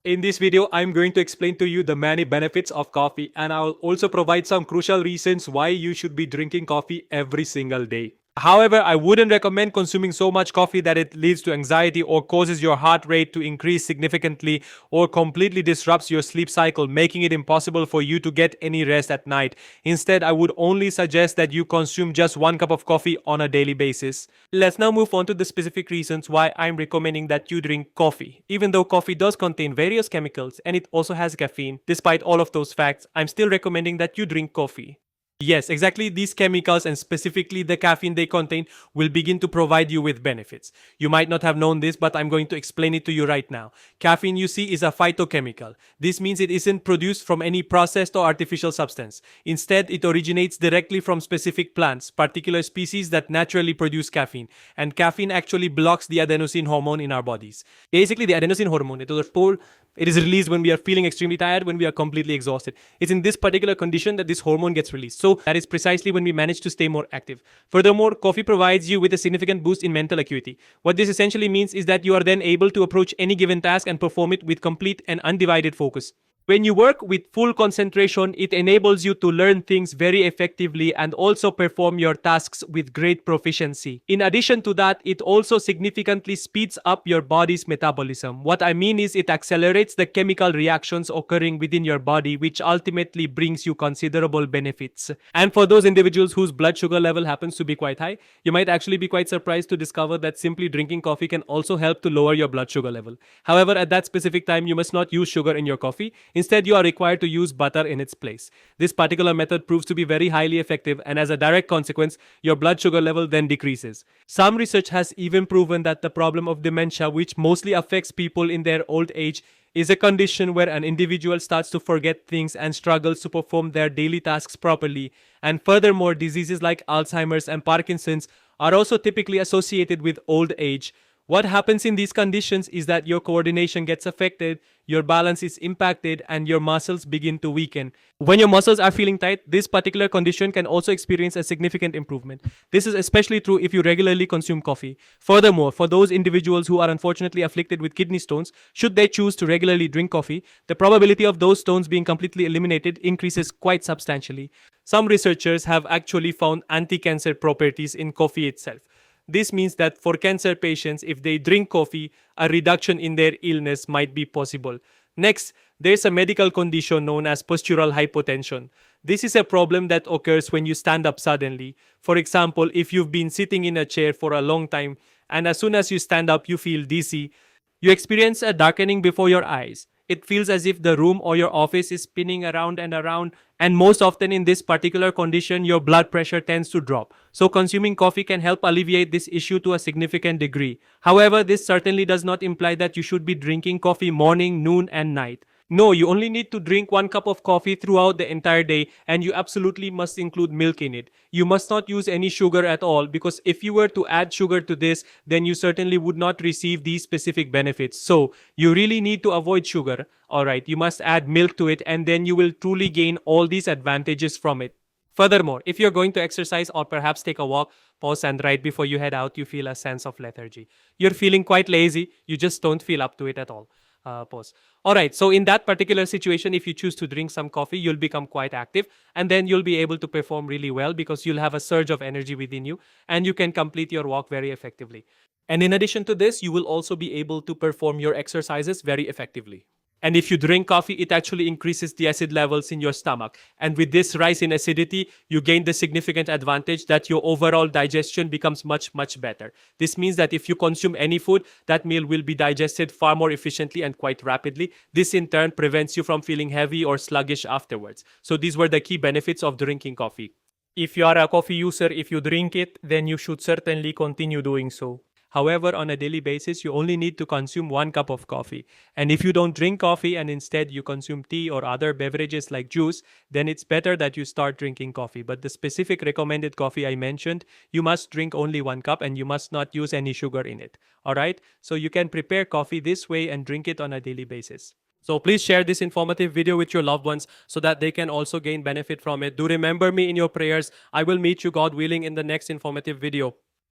In this video, I'm going to explain to you the many benefits of coffee, and I'll also provide some crucial reasons why you should be drinking coffee every single day. However, I wouldn't recommend consuming so much coffee that it leads to anxiety or causes your heart rate to increase significantly or completely disrupts your sleep cycle, making it impossible for you to get any rest at night. Instead, I would only suggest that you consume just 1 cup of coffee on a daily basis. Let's now move on to the specific reasons why I'm recommending that you drink coffee. Even though coffee does contain various chemicals and it also has caffeine, despite all of those facts, I'm still recommending that you drink coffee. Yes, exactly. These chemicals and specifically the caffeine they contain will begin to provide you with benefits. You might not have known this, but I'm going to explain it to you right now. Caffeine, you see, is a phytochemical. This means it isn't produced from any processed or artificial substance. Instead, it originates directly from specific plants, particular species that naturally produce caffeine. And caffeine actually blocks the adenosine hormone in our bodies. Basically, the adenosine hormone, it is released when we are feeling extremely tired, when we are completely exhausted. It's in this particular condition that this hormone gets released. So that is precisely when we manage to stay more active. Furthermore, coffee provides you with a significant boost in mental acuity. What this essentially means is that you are then able to approach any given task and perform it with complete and undivided focus. When you work with full concentration, it enables you to learn things very effectively and also perform your tasks with great proficiency. In addition to that, it also significantly speeds up your body's metabolism. What I mean is it accelerates the chemical reactions occurring within your body, which ultimately brings you considerable benefits. And for those individuals whose blood sugar level happens to be quite high, you might actually be quite surprised to discover that simply drinking coffee can also help to lower your blood sugar level. However, at that specific time, you must not use sugar in your coffee. Instead, you are required to use butter in its place. This particular method proves to be very highly effective, and as a direct consequence, your blood sugar level then decreases. Some research has even proven that the problem of dementia, which mostly affects people in their old age, is a condition where an individual starts to forget things and struggles to perform their daily tasks properly. And furthermore, diseases like Alzheimer's and Parkinson's are also typically associated with old age. What happens in these conditions is that your coordination gets affected, your balance is impacted, and your muscles begin to weaken. When your muscles are feeling tight, this particular condition can also experience a significant improvement. This is especially true if you regularly consume coffee. Furthermore, for those individuals who are unfortunately afflicted with kidney stones, should they choose to regularly drink coffee, the probability of those stones being completely eliminated increases quite substantially. Some researchers have actually found anti-cancer properties in coffee itself. This means that for cancer patients, if they drink coffee, a reduction in their illness might be possible. Next, there's a medical condition known as postural hypotension. This is a problem that occurs when you stand up suddenly. For example, if you've been sitting in a chair for a long time and as soon as you stand up, you feel dizzy, you experience a darkening before your eyes. It feels as if the room or your office is spinning around and around, and most often in this particular condition, your blood pressure tends to drop. So consuming coffee can help alleviate this issue to a significant degree. However, this certainly does not imply that you should be drinking coffee morning, noon, and night. No, you only need to drink 1 cup of coffee throughout the entire day, and you absolutely must include milk in it. You must not use any sugar at all, because if you were to add sugar to this, then you certainly would not receive these specific benefits. So you really need to avoid sugar. Alright, you must add milk to it, and then you will truly gain all these advantages from it. Furthermore, if you're going to exercise or perhaps take a walk, pause, and right before you head out, you feel a sense of lethargy. You're feeling quite lazy, you just don't feel up to it at all. Pause. Alright, so in that particular situation, if you choose to drink some coffee, you'll become quite active, and then you'll be able to perform really well because you'll have a surge of energy within you and you can complete your walk very effectively. And in addition to this, you will also be able to perform your exercises very effectively. And if you drink coffee, it actually increases the acid levels in your stomach. And with this rise in acidity, you gain the significant advantage that your overall digestion becomes much, much better. This means that if you consume any food, that meal will be digested far more efficiently and quite rapidly. This in turn prevents you from feeling heavy or sluggish afterwards. So these were the key benefits of drinking coffee. If you are a coffee user, if you drink it, then you should certainly continue doing so. However, on a daily basis, you only need to consume 1 cup of coffee. And if you don't drink coffee and instead you consume tea or other beverages like juice, then it's better that you start drinking coffee. But the specific recommended coffee I mentioned, you must drink only 1 cup and you must not use any sugar in it. Alright? So you can prepare coffee this way and drink it on a daily basis. So please share this informative video with your loved ones so that they can also gain benefit from it. Do remember me in your prayers. I will meet you, God willing, in the next informative video.